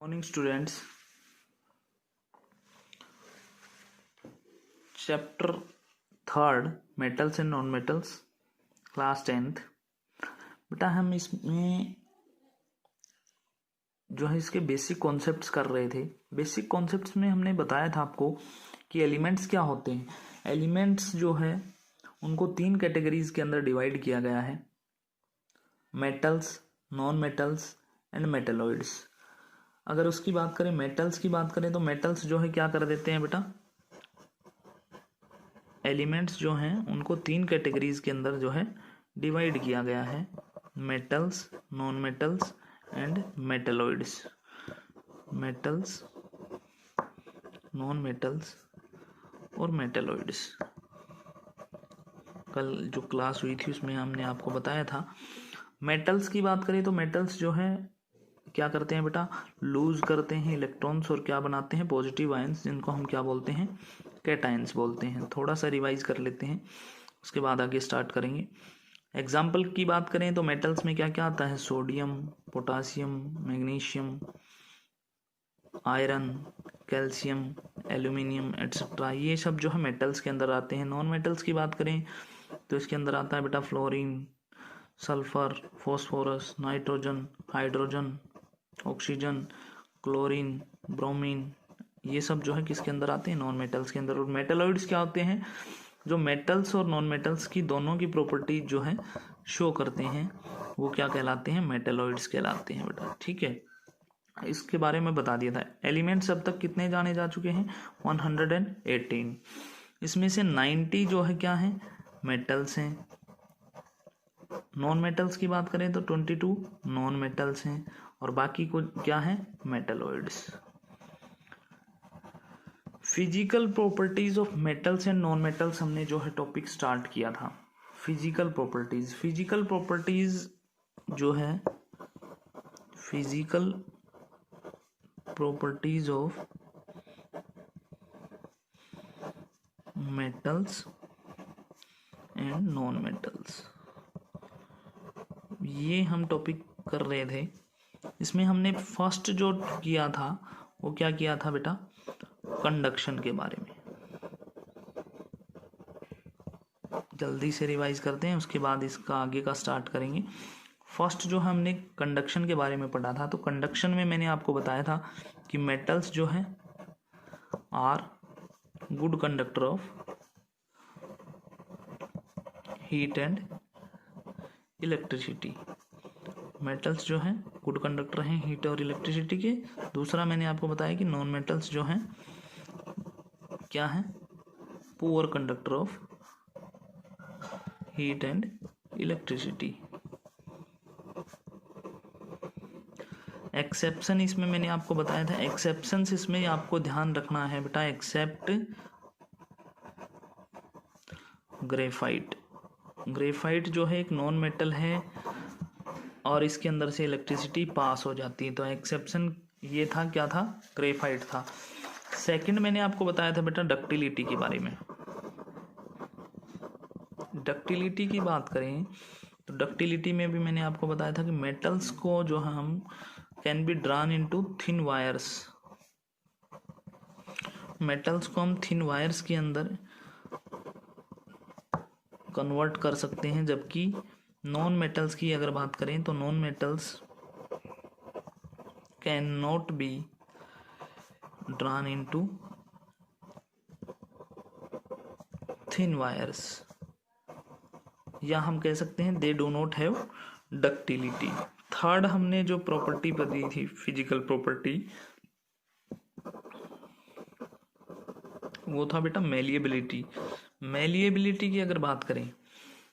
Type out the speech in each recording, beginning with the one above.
Morning students. Chapter 3 metals and non metals class 10th। बेटा हम इसमें जो है इसके बेसिक कॉन्सेप्ट्स कर रहे थे। बेसिक कॉन्सेप्ट्स में हमने बताया था आपको कि एलिमेंट्स क्या होते हैं। एलिमेंट्स जो है उनको 3 कैटेगरीज के अंदर डिवाइड किया गया है, metals, non metals and metalloids. अगर उसकी बात करें, मेटल्स की बात करें, तो मेटल्स जो है क्या कर देते हैं बेटा, एलिमेंट्स जो हैं उनको 3 कैटेगरीज के अंदर जो है डिवाइड किया गया है, metals, non metals and metalloids. Metals, non metals और मेटेलॉइड्स। कल जो क्लास हुई थी उसमें हमने आपको बताया था। मेटल्स की बात करें तो मेटल्स जो है क्या करते हैं बेटा, लूज करते हैं इलेक्ट्रॉन्स और क्या बनाते हैं, पॉजिटिव आयंस, जिनको हम क्या बोलते हैं, कैटायंस बोलते हैं। थोड़ा सा रिवाइज कर लेते हैं, उसके बाद आगे स्टार्ट करेंगे। एग्जाम्पल की बात करें तो मेटल्स में क्या क्या आता है, sodium, potassium, magnesium, iron, calcium, aluminium etcetera, ये सब जो है मेटल्स के अंदर आते हैं। नॉन मेटल्स की बात करें तो इसके अंदर आता है बेटा fluorine, sulphur, phosphorus, nitrogen, hydrogen, oxygen, chlorine, bromine, ये सब जो है किसके अंदर आते हैं, नॉन मेटल्स के अंदर। और मेटेलॉइड्स क्या होते हैं, जो मेटल्स और नॉन मेटल्स की दोनों की प्रॉपर्टीज जो है शो करते हैं, वो क्या कहलाते हैं, मेटेलॉइड्स कहलाते हैं बेटा। ठीक है, इसके बारे में बता दिया था। एलिमेंट्स अब तक कितने जाने जा चुके हैं, 118। इसमें से 90 जो है क्या है, मेटल्स हैं। नॉन मेटल्स की बात करें तो 22 नॉन मेटल्स हैं और बाकी को क्या है, metalloids. Physical properties of metals and non metals हमने जो है टॉपिक स्टार्ट किया था। फिजिकल प्रॉपर्टीज, फिजिकल प्रॉपर्टीज जो है, physical properties of metals and non metals, ये हम टॉपिक कर रहे थे। इसमें हमने फर्स्ट जो किया था वो क्या किया था बेटा, कंडक्शन के बारे में। जल्दी से रिवाइज करते हैं, उसके बाद इसका आगे का स्टार्ट करेंगे। फर्स्ट जो हमने कंडक्शन के बारे में पढ़ा था, तो कंडक्शन में मैंने आपको बताया था कि मेटल्स जो है are good conductor of heat and electricity. Metals जो हैं गुड कंडक्टर हैं हीट और इलेक्ट्रिसिटी के। दूसरा मैंने आपको बताया कि नॉन मेटल्स जो हैं क्या हैं, poor conductor of heat and electricity. Exception इसमें मैंने आपको बताया था, एक्सेप्शंस इसमें आपको ध्यान रखना है बेटा, एक्सेप्ट ग्रेफाइट। ग्रेफाइट जो है एक नॉन मेटल है और इसके अंदर से इलेक्ट्रिसिटी पास हो जाती है, तो एक्सेप्शन ये था, क्या था, ग्रेफाइट था। सेकंड मैंने आपको बताया था बेटा डक्टिलिटी के बारे में। डक्टिलिटी की बात करें तो डक्टिलिटी में भी मैंने आपको बताया था कि मेटल्स को जो हम can be drawn into thin wires, metals को हम थिन वायर्स के अंदर कन्वर्ट कर सकते हैं। जबकि नॉन मेटल्स की अगर बात करें तो non metals can not be drawn into thin wires, या हम कह सकते हैं they do not have ductility. Third हमने जो प्रॉपर्टी पढ़ी थी, फिजिकल प्रॉपर्टी, वो था बेटा मेलिएबिलिटी। मेलिएबिलिटी की अगर बात करें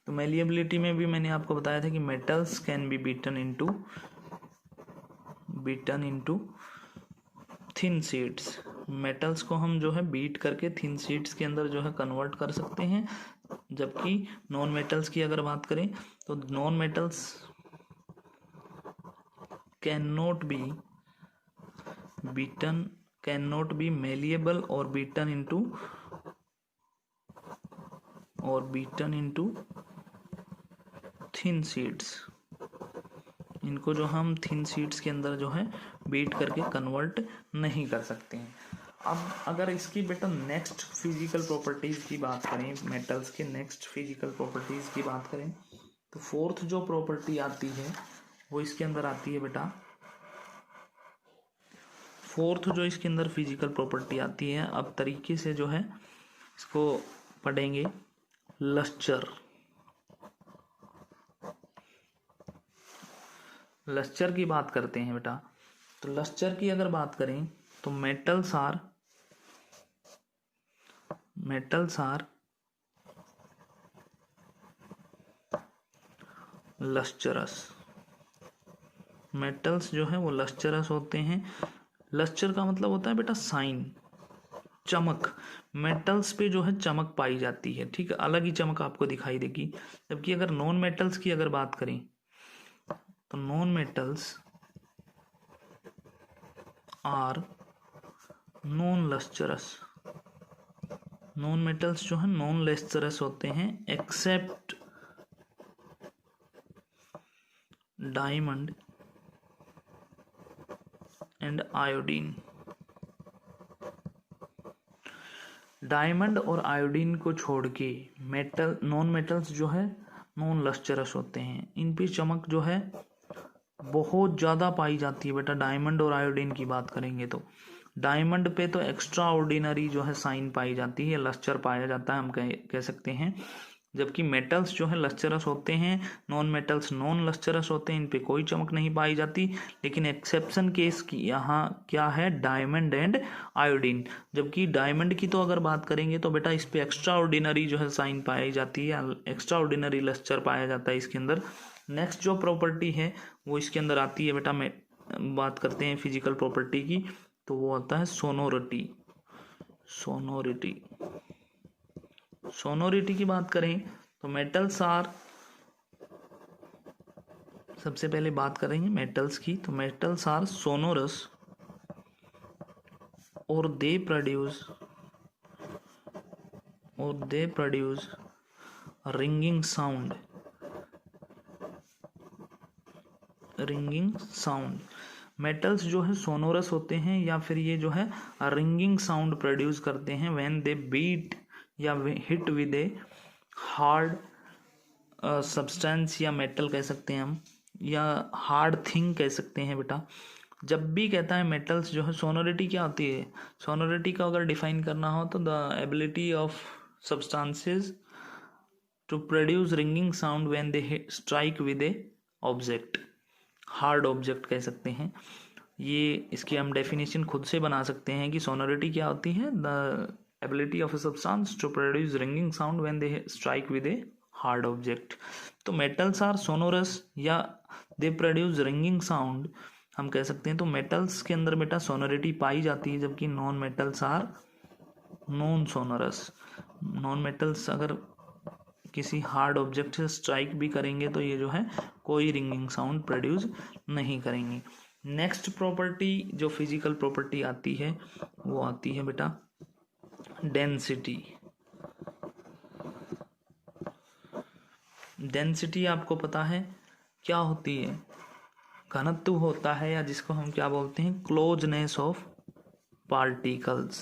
तो मेलिएबिलिटी में भी मैंने आपको बताया था कि metals can be beaten into thin sheets. Metals को हम जो है बीट करके थिन शीट्स के अंदर जो है कन्वर्ट कर सकते हैं। जबकि नॉन मेटल्स की अगर बात करें तो non metals can not be malleable or beaten into thin sheets इनको जो हम थिन शीट्स के अंदर जो है बीट करके कन्वर्ट नहीं कर सकते हैं। अब अगर इसकी बेटा नेक्स्ट फिजिकल प्रॉपर्टीज़ की बात करें, मेटल्स के नेक्स्ट फिजिकल प्रॉपर्टीज़ की बात करें, तो फोर्थ जो प्रॉपर्टी आती है वो इसके अंदर आती है बेटा, फोर्थ जो इसके अंदर फिजिकल प्रॉपर्टी आती है, अब तरीके से जो है इसको पढ़ेंगे, लस्चर। लस्चर की बात करते हैं बेटा, तो लस्चर की अगर बात करें तो मेटल्स आर लस्चरस। मेटल्स जो है वो लस्चरस होते हैं। लस्चर का मतलब होता है बेटा साइन, चमक। मेटल्स पे जो है चमक पाई जाती है, ठीक है, अलग ही चमक आपको दिखाई देगी। जबकि अगर नॉन मेटल्स की अगर बात करें तो non metals are non lustrous. Non metals जो है नॉन लस्चरस होते हैं except diamond and iodine. Diamond और आयोडीन को छोड़ के नॉन मेटल्स जो है नॉन लस्चरस होते हैं। इन पे चमक जो है बहुत ज़्यादा पाई जाती है बेटा। डायमंड और आयोडीन की बात करेंगे तो डायमंड पे तो एक्स्ट्रा ऑर्डिनरी जो है साइन पाई जाती है, लस्चर पाया जाता है, हम कह सकते हैं। जबकि मेटल्स जो है लस्चरस होते हैं, नॉन मेटल्स नॉन लस्चरस होते हैं, इन पे कोई चमक नहीं पाई जाती। लेकिन एक्सेप्शन केस की यहाँ क्या है, डायमंड एंड आयोडीन। जबकि डायमंड की तो अगर बात करेंगे तो बेटा इस पे एक्स्ट्रा ऑर्डिनरी जो है साइन पाई जाती है, एक्स्ट्रा ऑर्डिनरी लस्चर पाया जाता है इसके अंदर। नेक्स्ट जो प्रॉपर्टी है वो इसके अंदर आती है बेटा, बात करते हैं फिजिकल प्रॉपर्टी की, तो वो आता है सोनोरिटी। सोनोरिटी की बात करें तो मेटल्स आर, सबसे पहले बात करेंगे मेटल्स की, तो मेटल्स आर सोनोरस और they produce ringing sound. Metals जो है सोनोरस होते हैं या फिर ये जो है रिंगिंग साउंड प्रोड्यूस करते हैं व्हेन दे बीट या hit with a hard substance या मेटल कह सकते हैं हम, या हार्ड थिंग कह सकते हैं बेटा। जब भी कहता है मेटल्स जो है, सोनोरिटी क्या होती है, सोनोरिटी का अगर डिफाइन करना हो तो the ability of substances to produce ringing sound when they strike with a object, hard object कह सकते हैं। ये इसकी हम डेफिनेशन खुद से बना सकते हैं कि सोनोरिटी क्या होती है, the ability of a substance to produce ringing sound when they strike with a hard object. तो मेटल्स आर सोनोरस या दे प्रोड्यूस रिंगिंग साउंड हम कह सकते हैं। तो मेटल्स के अंदर बेटा सोनोरिटी पाई जाती है, जबकि non metals are non sonorous. Non metals अगर किसी हार्ड ऑब्जेक्ट से स्ट्राइक भी करेंगे तो ये जो है कोई रिंगिंग साउंड प्रोड्यूस नहीं करेंगे। नेक्स्ट प्रॉपर्टी जो फिजिकल प्रॉपर्टी आती है वो आती है बेटा डेंसिटी। डेंसिटी आपको पता है क्या होती है, घनत्व होता है, या जिसको हम क्या बोलते हैं, क्लोजनेस ऑफ पार्टिकल्स।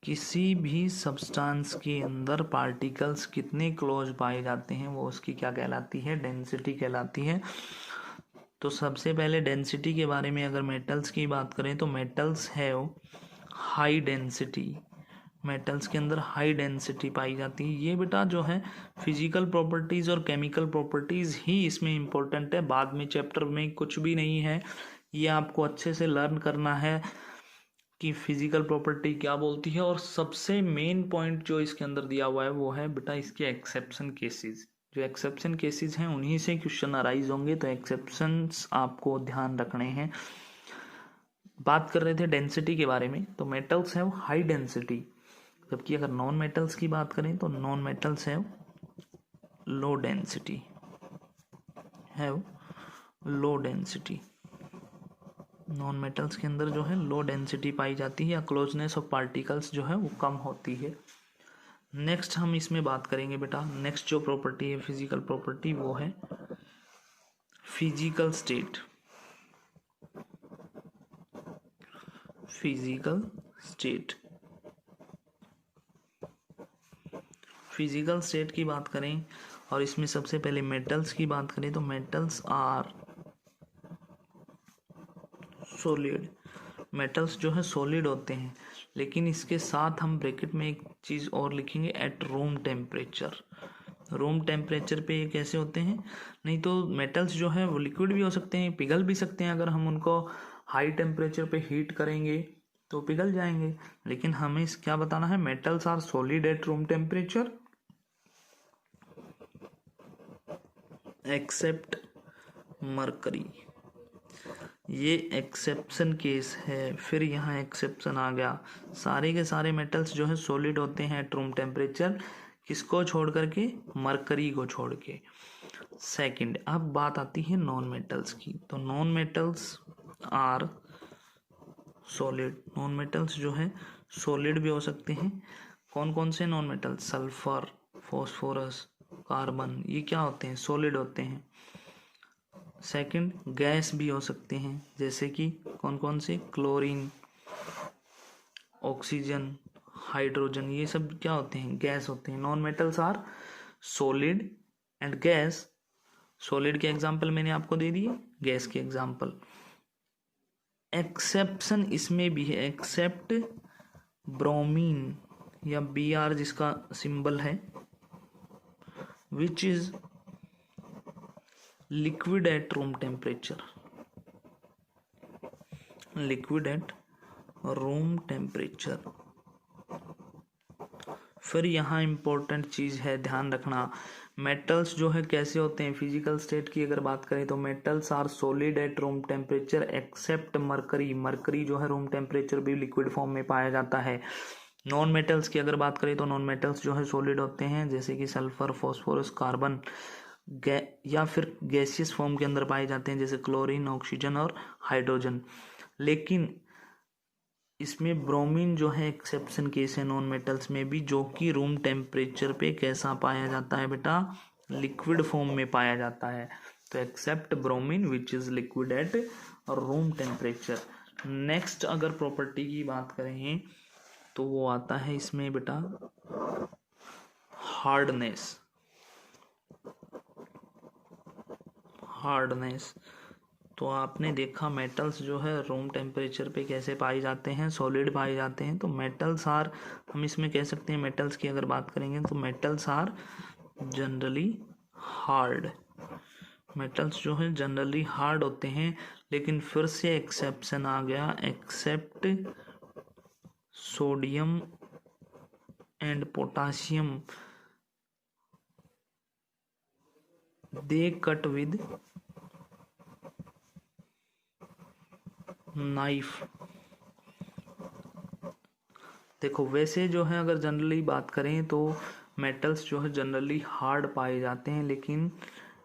किसी भी सब्सटेंस के अंदर पार्टिकल्स कितने क्लोज पाए जाते हैं वो उसकी क्या कहलाती है, डेंसिटी कहलाती है। तो सबसे पहले डेंसिटी के बारे में अगर मेटल्स की बात करें तो metals have high density. Metals के अंदर हाई डेंसिटी पाई जाती है। ये बेटा जो है फिजिकल प्रॉपर्टीज़ और केमिकल प्रॉपर्टीज़ ही इसमें इम्पोर्टेंट है, बाद में चैप्टर में कुछ भी नहीं है। ये आपको अच्छे से लर्न करना है कि फिजिकल प्रॉपर्टी क्या बोलती है। और सबसे मेन पॉइंट जो इसके अंदर दिया हुआ है वो है बेटा इसके एक्सेप्शन केसेस। जो एक्सेप्शन केसेस हैं उन्हीं से क्वेश्चन अराइज होंगे, तो एक्सेप्शंस आपको ध्यान रखने हैं। बात कर रहे थे डेंसिटी के बारे में, तो मेटल्स हैव हाई डेंसिटी, जबकि अगर नॉन मेटल्स की बात करें तो non metals have low density, non metals के अंदर जो है लो डेंसिटी पाई जाती है या क्लोजनेस ऑफ पार्टिकल्स जो है वो कम होती है। नेक्स्ट हम इसमें बात करेंगे बेटा, नेक्स्ट जो प्रॉपर्टी है फिजिकल प्रॉपर्टी वो है physical state. Physical state, physical state की बात करें और इसमें सबसे पहले मेटल्स की बात करें तो मेटल्स आर सॉलिड। मेटल्स जो है सॉलिड होते हैं, लेकिन इसके साथ हम ब्रैकेट में एक चीज़ और लिखेंगे, eight room temperature. Room temperature पे ये कैसे होते हैं, नहीं तो मेटल्स जो है वो लिक्विड भी हो सकते हैं, पिघल भी सकते हैं। अगर हम उनको हाई टेम्परेचर पे हीट करेंगे तो पिघल जाएंगे, लेकिन हमें क्या बताना है, metals are solid at room temperature except mercury. ये एक्सेप्शन केस है, फिर यहाँ एक्सेप्शन आ गया। सारे के सारे मेटल्स जो है सॉलिड होते हैं एट रूम टेम्परेचर, किसको छोड़ करके, मरकरी को छोड़ के। सेकंड, अब बात आती है नॉन मेटल्स की, तो non metals are solid. Non metals जो है सॉलिड भी हो सकते हैं। कौन कौन से non metal, sulphur, phosphorus, carbon, ये क्या होते हैं, सॉलिड होते हैं। सेकंड, गैस भी हो सकते हैं, जैसे कि कौन कौन से, क्लोरीन, ऑक्सीजन, हाइड्रोजन, ये सब क्या होते हैं, गैस होते हैं। Non metals are solid and gas. Solid के एग्जांपल मैंने आपको दे दिए, गैस के एग्जांपल। एक्सेप्शन इसमें भी है, एक्सेप्ट ब्रोमीन या Br जिसका सिंबल है, विच is liquid at room temperature. Liquid at room temperature. फिर यहाँ इंपॉर्टेंट चीज़ है, ध्यान रखना, मेटल्स जो है कैसे होते हैं, फिजिकल स्टेट की अगर बात करें तो metals are solid at room temperature except mercury. Mercury जो है रूम टेम्परेचर भी लिक्विड फॉर्म में पाया जाता है। नॉन मेटल्स की अगर बात करें तो नॉन मेटल्स जो है सॉलिड होते हैं, जैसे कि सल्फर, फॉस्फोरस, कार्बन, या फिर गैसियस फॉर्म के अंदर पाए जाते हैं, जैसे क्लोरीन, ऑक्सीजन और हाइड्रोजन। लेकिन इसमें ब्रोमीन जो है एक्सेप्शन केस है नॉन मेटल्स में भी, जो कि रूम टेम्परेचर पे कैसा पाया जाता है बेटा, लिक्विड फॉर्म में पाया जाता है। तो except bromine which is liquid at room temperature. Next अगर प्रॉपर्टी की बात करें तो वो आता है इसमें बेटा हार्डनेस। हार्डनेस, तो आपने देखा मेटल्स जो है रूम टेम्परेचर पे कैसे पाए जाते हैं, सॉलिड पाए जाते हैं। तो मेटल्स आर, हम इसमें कह सकते हैं मेटल्स की अगर बात करेंगे तो metals are generally hard. Metals जो है जनरली हार्ड होते हैं, लेकिन फिर से एक्सेप्शन आ गया, except sodium and potassium, they cut with knife. देखो वैसे जो है अगर जनरली बात करें तो मेटल्स जो है जनरली हार्ड पाए जाते हैं, लेकिन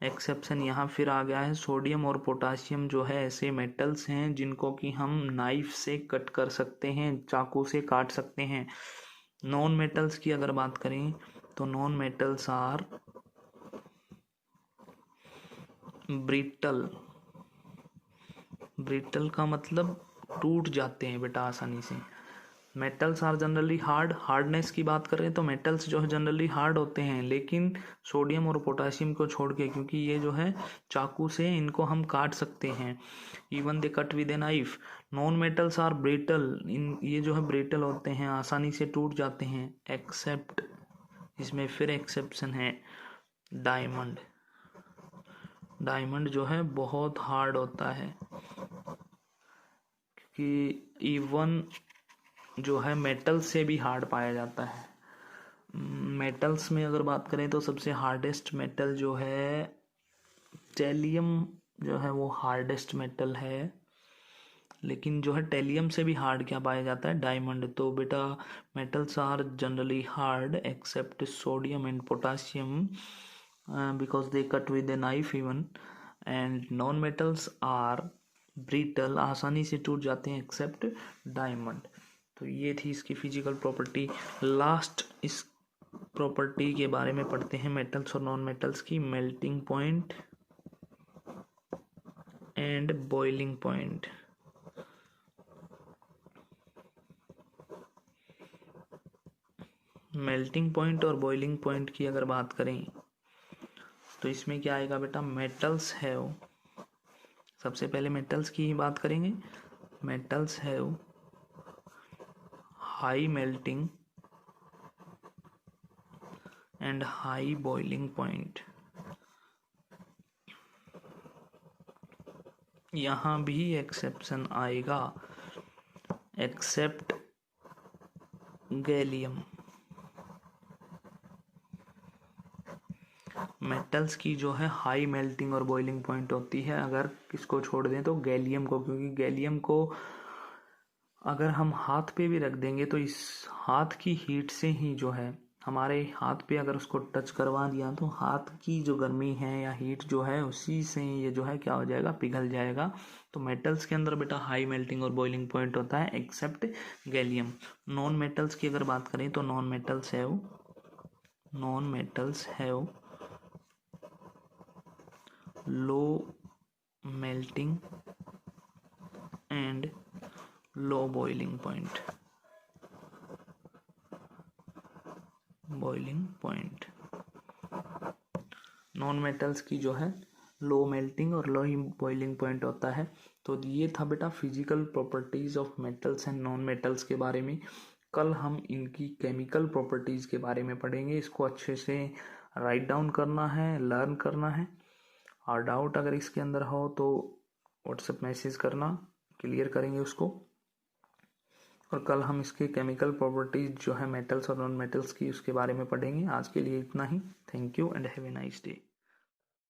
एक्सेप्शन यहाँ फिर आ गया है, सोडियम और पोटासियम जो है ऐसे मेटल्स हैं जिनको कि हम नाइफ से कट कर सकते हैं, चाकू से काट सकते हैं। नॉन मेटल्स की अगर बात करें तो non metals are brittle. Brittle का मतलब टूट जाते हैं बेटा आसानी से। Metals are generally hard, hardness की बात करें तो मेटल्स जो है जनरली हार्ड होते हैं, लेकिन सोडियम और पोटासियम को छोड़ के, क्योंकि ये जो है चाकू से इनको हम काट सकते हैं, even they cut with a knife. Non metals are brittle, इन ये जो है ब्रिटल होते हैं, आसानी से टूट जाते हैं, एक्सेप्ट, इसमें फिर एक्सेप्शन है डायमंड। डायमंड जो है बहुत हार्ड होता है, कि इवन जो है मेटल से भी हार्ड पाया जाता है। मेटल्स में अगर बात करें तो सबसे हार्डेस्ट मेटल जो है टेलियम, जो है वो हार्डेस्ट मेटल है, लेकिन जो है टेलियम से भी हार्ड क्या पाया जाता है, डायमंड। तो बेटा metals are generally hard except sodium and potassium because they cut with a knife even, and non metals are brittle, आसानी से टूट जाते हैं, एक्सेप्ट डायमंड। तो ये थी इसकी फिजिकल प्रॉपर्टी। लास्ट इस प्रॉपर्टी के बारे में पढ़ते हैं मेटल्स और नॉन मेटल्स की। Melting point and boiling point. Melting point और बॉइलिंग पॉइंट की अगर बात करें तो इसमें क्या आएगा बेटा, मेटल्स हैव, सबसे पहले मेटल्स की ही बात करेंगे। Metals have high melting and high boiling point. यहां भी एक्सेप्शन आएगा, एक्सेप्ट गैलियम। मेटल्स की जो है हाई मेल्टिंग और बॉइलिंग पॉइंट होती है, अगर किसको छोड़ दें तो गैलियम को, क्योंकि गैलियम को अगर हम हाथ पे भी रख देंगे तो इस हाथ की हीट से ही जो है, हमारे हाथ पे अगर उसको टच करवा दिया तो हाथ की जो गर्मी है या हीट जो है उसी से ये जो है क्या हो जाएगा, पिघल जाएगा। तो मेटल्स के अंदर बेटा हाई मेल्टिंग और बॉइलिंग पॉइंट होता है एक्सेप्ट गैलियम। नॉन मेटल्स की अगर बात करें तो non metals have low melting and low boiling point. Non metals की जो है लो मेल्टिंग और लो बॉइलिंग पॉइंट होता है। तो ये था बेटा physical properties of metals and non metals के बारे में। कल हम इनकी केमिकल प्रॉपर्टीज के बारे में पढ़ेंगे। इसको अच्छे से राइट डाउन करना है, लर्न करना है, और डाउट अगर इसके अंदर हो तो व्हाट्सएप मैसेज करना, क्लियर करेंगे उसको। और कल हम इसके केमिकल प्रॉपर्टीज जो है मेटल्स और नॉन मेटल्स की, उसके बारे में पढ़ेंगे। आज के लिए इतना ही। Thank you and have a nice day.